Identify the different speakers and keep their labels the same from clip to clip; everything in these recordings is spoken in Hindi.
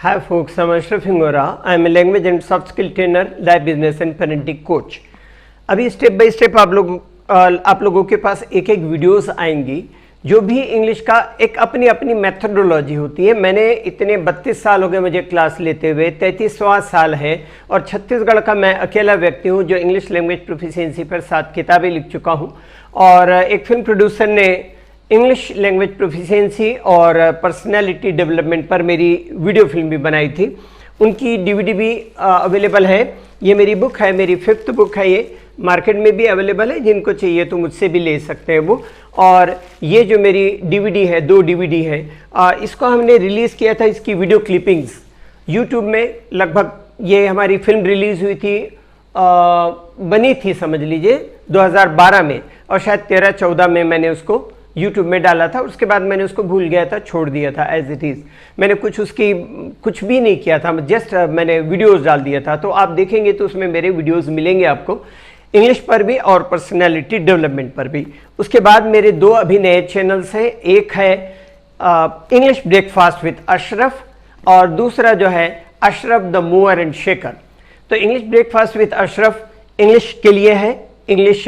Speaker 1: Hi folks, I'm Ashraf Hingora. I'm a language and soft skill trainer, life business and parenting coach. अभी स्टेप बाय स्टेप आप लोगों के पास एक एक वीडियोस आएंगी जो भी इंग्लिश का एक अपनी अपनी मेथडोलॉजी होती है। मैंने इतने 32 साल हो गए मुझे क्लास लेते हुए, 33वां साल है और छत्तीसगढ़ का मैं अकेला व्यक्ति हूं जो इंग्लिश लैंग्वेज प्रोफिशिएंसी पर 7 किताबें लिख चुका हूं और एक फिल्म प्रोड्यूसर ने इंग्लिश लैंग्वेज प्रोफिशिएंसी और पर्सनैलिटी डेवलपमेंट पर मेरी वीडियो फिल्म भी बनाई थी। उनकी डीवीडी भी अवेलेबल है। ये मेरी बुक है, मेरी 5th बुक है। ये मार्केट में भी अवेलेबल है, जिनको चाहिए तो मुझसे भी ले सकते हैं वो। और ये जो मेरी डीवीडी है, 2 डीवीडी है, इसको हमने रिलीज़ किया था, इसकी वीडियो क्लिपिंग्स यूट्यूब में। लगभग ये हमारी फिल्म रिलीज़ हुई थी, बनी थी समझ लीजिए 2012 में और शायद 13-14 में मैंने उसको यूट्यूब में डाला था। उसके बाद मैंने उसको भूल गया था, छोड़ दिया था एज इट इज़। मैंने कुछ भी नहीं किया था, जस्ट मैंने वीडियोस डाल दिया था। तो आप देखेंगे तो उसमें मेरे वीडियोस मिलेंगे आपको, इंग्लिश पर भी और पर्सनैलिटी डेवलपमेंट पर भी। उसके बाद मेरे 2 अभी नए चैनल्स हैं। एक है इंग्लिश ब्रेकफास्ट विद अशरफ और दूसरा जो है Ashraf the mover and shaker. तो English breakfast with Ashraf English के लिए है, इंग्लिश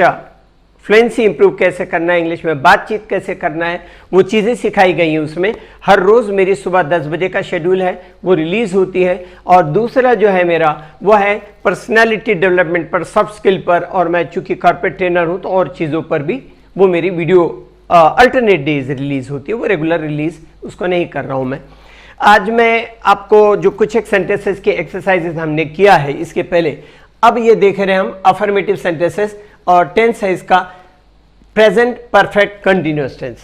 Speaker 1: फ्लुएंसी इंप्रूव कैसे करना है, इंग्लिश में बातचीत कैसे करना है, वो चीज़ें सिखाई गई हैं उसमें। हर रोज़ मेरी सुबह 10 बजे का शेड्यूल है, वो रिलीज़ होती है। और दूसरा जो है मेरा वो है पर्सनालिटी डेवलपमेंट पर, सॉफ्ट स्किल पर, और मैं चूँकि कॉर्पोरेट ट्रेनर हूँ तो और चीज़ों पर भी वो मेरी वीडियो अल्टरनेट डेज रिलीज़ होती है। वो रेगुलर रिलीज़ उसको नहीं कर रहा हूँ मैं। आज मैं आपको जो कुछ एक सेंटेंसेस के एक्सरसाइजेस हमने किया है इसके पहले, अब ये देख रहे हैं हम अफर्मेटिव सेंटेंसेस और टेंस है इसका present perfect continuous tense.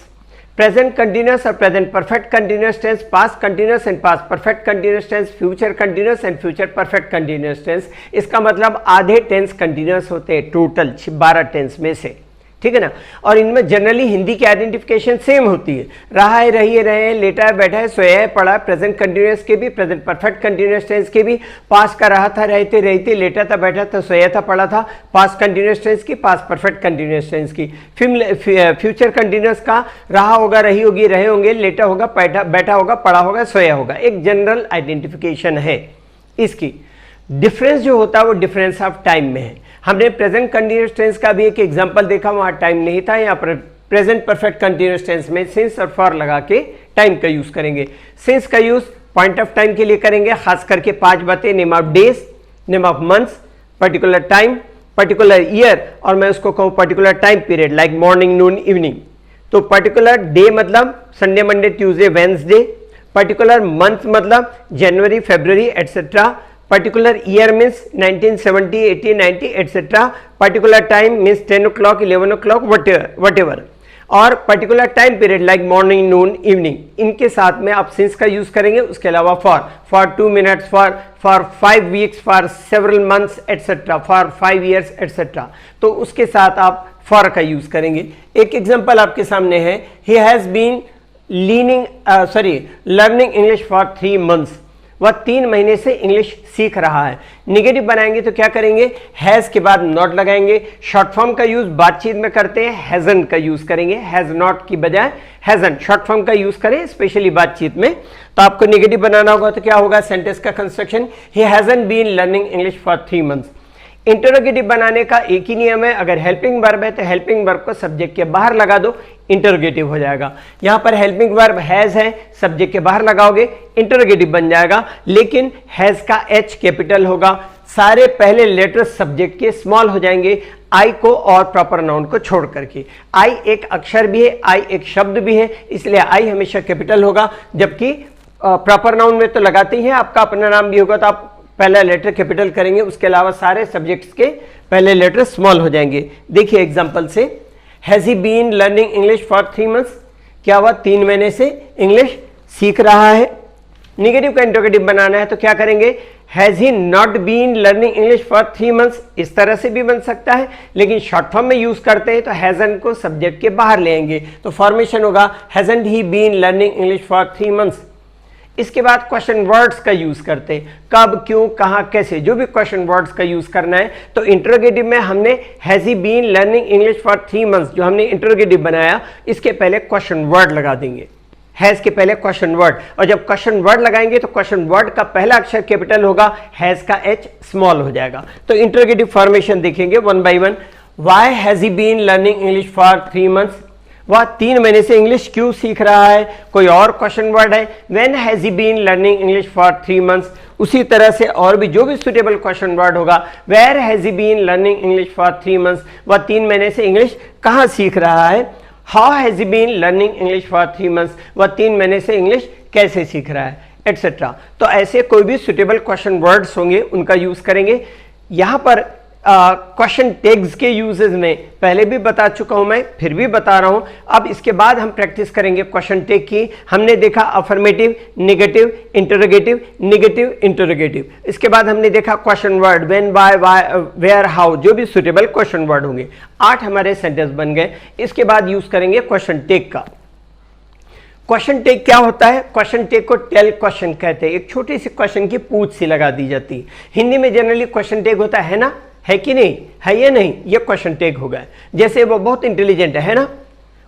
Speaker 1: Present continuous और present perfect continuous tense, past continuous and past perfect continuous tense, future continuous and future perfect continuous tense. इसका मतलब आधे टेंस कंटिन्यूअस होते हैं टोटल 12 टेंस में से, ठीक है ना। और इनमें जनरली हिंदी की आइडेंटिफिकेशन सेम होती है, रहा है, रही है, रहे हैं, लेटा है, बैठा है, सोया है, पढ़ा है। प्रेजेंट कंटिन्यूअस के भी, प्रेजेंट परफेक्ट कंटिन्यूअस टेंस के भी, पास्ट का रहा था, रहते, रहते, लेटा था, बैठा था, सोया था, पढ़ा था, पास्ट कंटिन्यूअस टेंस की, पास्ट परफेक्ट कंटिन्यूअस टेंस की। फ्यूचर कंटिन्यूअस का रहा होगा, रही होगी, रहे होंगे, लेटा होगा, बैठा होगा, पढ़ा होगा, सोया होगा। एक जनरल आइडेंटिफिकेशन है इसकी। डिफरेंस जो होता है वो डिफरेंस ऑफ टाइम में है। हमने प्रेजेंट कंटिन्यूअस टेंस का भी एक एग्जांपल देखा, वहाँ टाइम नहीं था। यहाँ पर प्रेजेंट परफेक्ट कंटिन्यूअस टेंस में सिंस और फॉर लगा के टाइम का यूज़ करेंगे। सिंस का यूज़ पॉइंट ऑफ टाइम के लिए करेंगे, खास करके 5 बातें, name of days, name of months, particular time, particular year, और मैं उसको कहूँ particular time period like morning, noon, evening. तो पर्टिकुलर डे मतलब Sunday, Monday, Tuesday, Wednesday. Particular month मतलब जनवरी, फरवरी etcetera. Particular year means 1970, 80, 90 etcetera. Particular time means 10 o'clock, 11 o'clock, whatever. और particular time period like morning, noon, evening. इनके साथ में आप सिंस का यूज करेंगे। उसके अलावा for 2 minutes, for 5 weeks, for several months etcetera, for 5 years etcetera. तो उसके साथ आप फॉर का यूज करेंगे। एक एग्जाम्पल आपके सामने है, he has been learning English for 3 months। वह 3 महीने से इंग्लिश सीख रहा है। निगेटिव बनाएंगे तो क्या करेंगे, हैज़ के बाद नॉट लगाएंगे। शॉर्ट फॉर्म का यूज बातचीत में करते हैं, हैजंट का यूज करेंगे, हैज नॉट की बजाय हैजंट। शॉर्ट फॉर्म का यूज करें स्पेशली बातचीत में। तो आपको निगेटिव बनाना होगा तो क्या होगा, सेंटेंस का construction, he hasn't been learning English for 3 months। Interrogative बनाने का एक ही नियम है, अगर हेल्पिंग वर्ब है तो हेल्पिंग वर्ब को सब्जेक्ट के बाहर लगा दो, इंटरोगेटिव हो जाएगा। यहां पर हेल्पिंग वर्ब हैज है, सब्जेक्ट के बाहर लगाओगे, इंटरोगेटिव बन जाएगा। लेकिन हैज का एच कैपिटल होगा, सारे पहले लेटर्स सब्जेक्ट के स्मॉल हो जाएंगे, आई को और प्रॉपर नाउन को छोड़ करके। आई एक अक्षर भी है, आई एक शब्द भी है, इसलिए आई हमेशा कैपिटल होगा। जबकि प्रॉपर नाउन में तो लगाते ही है, आपका अपना नाम भी होगा तो आप पहला लेटर कैपिटल करेंगे, उसके अलावा सारे सब्जेक्ट्स के पहले लेटर स्मॉल हो जाएंगे। देखिए एग्जांपल से, has he been learning English for 3 months। क्या हुआ, 3 महीने से इंग्लिश सीख रहा है। निगेटिव का इंटरोगेटिव बनाना है तो क्या करेंगे, has he not been learning English for 3 months। इस तरह से भी बन सकता है, लेकिन शॉर्ट फॉर्म में यूज करते हैं तो हैजंट को सब्जेक्ट के बाहर ले आएंगे, तो फॉर्मेशन होगा hasn't he been learning English for 3 months। इसके बाद क्वेश्चन वर्ड्स का यूज करते हैं, कब, क्यों, कहां, कैसे, जो भी क्वेश्चन वर्ड्स का यूज करना है। तो इंटरोगेटिव में हमने has he been learning English for 3 months जो हमने इंटरोगेटिव बनाया, इसके पहले क्वेश्चन वर्ड लगा देंगे। हैज के पहले क्वेश्चन वर्ड, और जब क्वेश्चन वर्ड लगाएंगे तो क्वेश्चन वर्ड का पहला अक्षर कैपिटल होगा, हैज का एच स्मॉल हो जाएगा। तो इंटरोगेटिव फॉर्मेशन देखेंगे one by one. Why has he been learning English for 3 months, वह 3 महीने से इंग्लिश क्यों सीख रहा है, कोई और क्वेश्चन वर्ड है। When has he been learning English for 3 months, उसी तरह से और भी जो भी सुटेबल क्वेश्चन वर्ड होगा। Where has he been learning English for 3 months, वह 3 महीने से इंग्लिश कहाँ सीख रहा है। How has he been learning English for 3 months, वह 3 महीने से इंग्लिश कैसे सीख रहा है, एटसेट्रा। तो ऐसे कोई भी सुटेबल क्वेश्चन वर्ड्स होंगे उनका यूज करेंगे। यहाँ पर क्वेश्चन टैग्स के यूजेस में पहले भी बता चुका हूं मैं, फिर भी बता रहा हूं। अब इसके बाद हम प्रैक्टिस करेंगे क्वेश्चन टैग की। हमने देखा affirmative, negative, interrogative, negative, interrogative. इसके बाद हमने देखा question word, when, why, where, how, जो भी सुटेबल क्वेश्चन वर्ड होंगे। 8 हमारे सेंटेंस बन गए। इसके बाद यूज करेंगे क्वेश्चन टैग का। क्वेश्चन टैग क्या होता है? क्वेश्चन टैग को टेल क्वेश्चन कहते हैं। एक छोटी सी क्वेश्चन की पूछ सी लगा दी जाती है। हिंदी में जनरली क्वेश्चन टैग होता है ना, है कि नहीं, है या नहीं, ये क्वेश्चन टैग होगा। जैसे वो बहुत इंटेलिजेंट है ना,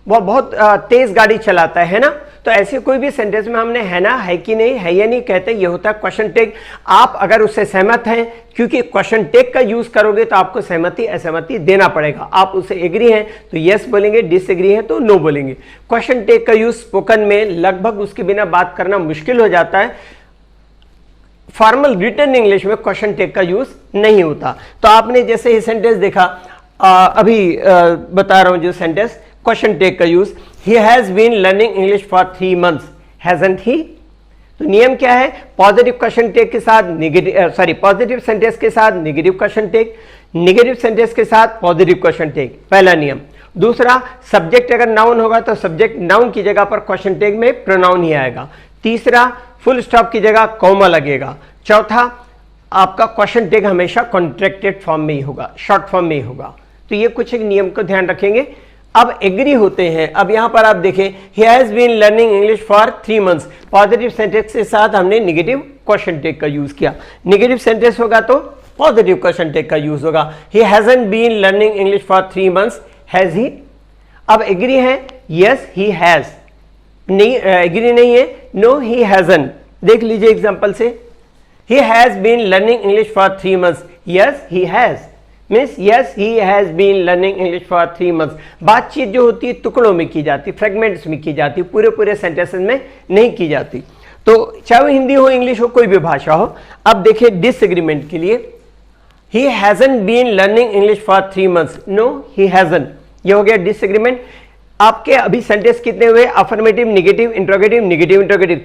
Speaker 1: वो बहुत तेज गाड़ी चलाता है ना, तो ऐसे कोई भी सेंटेंस में हमने है ना, है कि नहीं, है या नहीं कहते, ये होता है क्वेश्चन टैग। आप अगर उससे सहमत हैं, क्योंकि क्वेश्चन टैग का यूज करोगे तो आपको सहमति असहमति देना पड़ेगा। आप उससे एग्री हैं तो यस बोलेंगे, डिसएग्री है तो नो बोलेंगे। क्वेश्चन टैग का यूज स्पोकन में लगभग उसके बिना बात करना मुश्किल हो जाता है। फॉर्मल रिटन इंग्लिश में क्वेश्चन टैग का यूज नहीं होता। तो आपने जैसे ही सेंटेंस देखा, अभी बता रहा हूं जो सेंटेंस, क्वेश्चन टैग का use, he has been learning English for 3 months, hasn't he. तो नियम क्या है? पॉजिटिव क्वेश्चन टैग के साथ नेगेटिव, पॉजिटिव सेंटेंस के साथ negative question tag, negative sentence के साथ पॉजिटिव क्वेश्चन टैग, पहला नियम। दूसरा, सब्जेक्ट अगर नाउन होगा तो सब्जेक्ट नाउन की जगह पर क्वेश्चन टैग में प्रोनाउन ही आएगा। तीसरा, फुल स्टॉप की जगह कॉमा लगेगा। चौथा, आपका क्वेश्चन टैग हमेशा कॉन्ट्रैक्टेड फॉर्म में ही होगा, शॉर्ट फॉर्म में ही होगा। तो ये कुछ एक नियम को ध्यान रखेंगे। अब एग्री होते हैं। अब यहां पर आप देखें, he has been learning English for 3 months, positive sentence के साथ हमने नेगेटिव क्वेश्चन टैग का यूज किया। नेगेटिव सेंटेंस होगा तो पॉजिटिव क्वेश्चन टैग का यूज होगा। He hasn't been learning English for 3 months, has he. अब एग्री है, यस ही हैज। नहीं, एग्री नहीं है, नो ही हैजंट। देख लीजिए एग्जांपल से, he has been learning English for 3 months, yes he has, means yes he has been learning English for 3 months। बातचीत जो होती है टुकड़ों में की जाती, फ्रेगमेंट्स में की जाती, पूरे पूरे सेंटेंसेस में नहीं की जाती। तो चाहे वो हिंदी हो, इंग्लिश हो, कोई भी भाषा हो। अब देखिए डिसएग्रीमेंट के लिए, he hasn't been learning English for 3 months, no he hasn't, ये हो गया डिसएग्रीमेंट। आपके अभी सेंटेंस कितने हुए? Affirmative, negative, interrogative, negative interrogative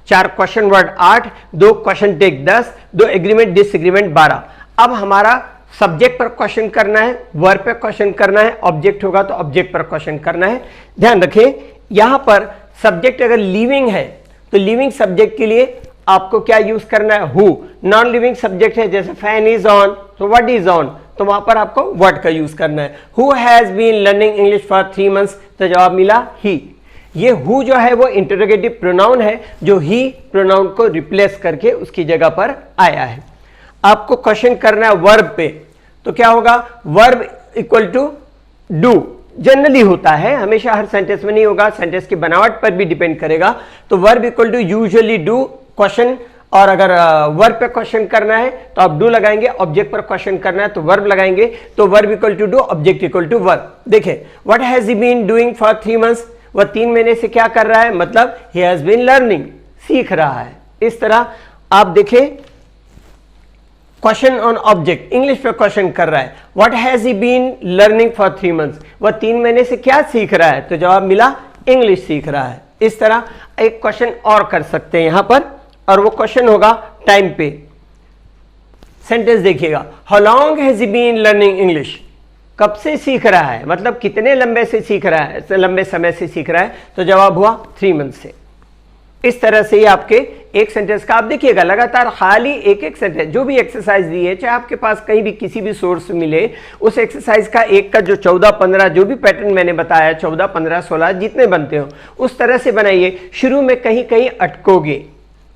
Speaker 1: 4 question word 8, 2 question tag 10, 2 agreement disagreement 12। अब हमारा सब्जेक्ट पर क्वेश्चन करना है, वर्ब पे क्वेश्चन करना है, ऑब्जेक्ट होगा तो ऑब्जेक्ट पर क्वेश्चन करना है। ध्यान रखें, यहां पर सब्जेक्ट अगर लिविंग है तो लिविंग सब्जेक्ट के लिए आपको क्या यूज करना है? हु। नॉन लिविंग सब्जेक्ट है, जैसे फैन इज ऑन, तो व्हाट इज ऑन, तो वहां पर आपको वर्ड का यूज करना है। Who has been learning English for 3 months, तो जवाब मिला ही। ये हु जो है वो इंटरोगेटिव प्रोनाउन है, जो ही प्रोनाउन को रिप्लेस करके उसकी जगह पर आया है। आपको क्वेश्चन करना है वर्ब पे, तो क्या होगा? Verb equal to do generally होता है, हमेशा हर सेंटेंस में नहीं होगा, सेंटेंस की बनावट पर भी डिपेंड करेगा। तो verb equal to usually do question, और अगर वर्ब पे क्वेश्चन करना है तो आप डू लगाएंगे, ऑब्जेक्ट पर क्वेश्चन करना है तो वर्ब लगाएंगे। तो verb equal to do, object equal to verb. देखिए, what has he been doing for 3 months, वह 3 महीने से क्या कर रहा है, मतलब ही हैज बीन लर्निंग, सीख रहा है। इस तरह आप देखें, क्वेश्चन ऑन ऑब्जेक्ट, इंग्लिश पे क्वेश्चन कर रहा है, what has he been learning for 3 months, वह 3 महीने से क्या सीख रहा है, तो जवाब मिला इंग्लिश सीख रहा है। इस तरह एक क्वेश्चन और कर सकते हैं यहां पर, और वो क्वेश्चन होगा टाइम पे। सेंटेंस देखिएगा, how long has he been learning English, कब से सीख रहा है, मतलब कितने लंबे से सीख रहा है, लंबे समय से सीख रहा है, तो जवाब हुआ 3 मंथ से। इस तरह से ही आपके एक सेंटेंस का आप देखिएगा, लगातार खाली एक सेंटेंस, जो भी एक्सरसाइज दी है, चाहे आपके पास कहीं भी किसी भी सोर्स मिले, उस एक्सरसाइज का एक का जो 14-15 जो भी पैटर्न मैंने बताया, 14, 15, 16 जितने बनते हो उस तरह से बनाइए। शुरू में कहीं कहीं अटकोगे,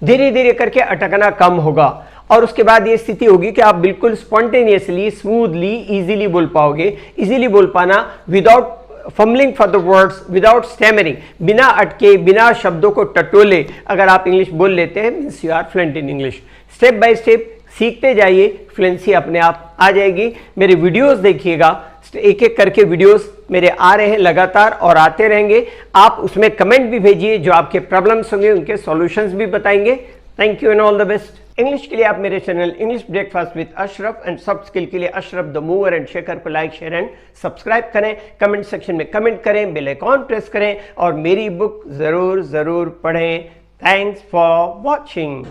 Speaker 1: धीरे धीरे करके अटकना कम होगा, और उसके बाद ये स्थिति होगी कि आप बिल्कुल स्पॉन्टेनियसली, स्मूथली, इजीली बोल पाओगे। इजीली बोल पाना without fumbling for the words without stammering, बिना अटके बिना शब्दों को टटोले अगर आप इंग्लिश बोल लेते हैं means you are fluent in English. Step by step सीखते जाइए, फ्लुएंसी अपने आप आ जाएगी। मेरे वीडियोस देखिएगा, एक एक करके वीडियोस मेरे आ रहे हैं लगातार और आते रहेंगे। आप उसमें कमेंट भी भेजिए, जो आपके प्रॉब्लम्स होंगे उनके सॉल्यूशंस भी बताएंगे। Thank you and all the best. English के लिए आप मेरे channel English breakfast with Ashraf and soft skill के लिए Ashraf the mover and shaker को लाइक शेयर एंड सब्सक्राइब करें। कमेंट सेक्शन में कमेंट करें, बेल आइकॉन प्रेस करें और मेरी बुक जरूर पढ़ें। Thanks for watching.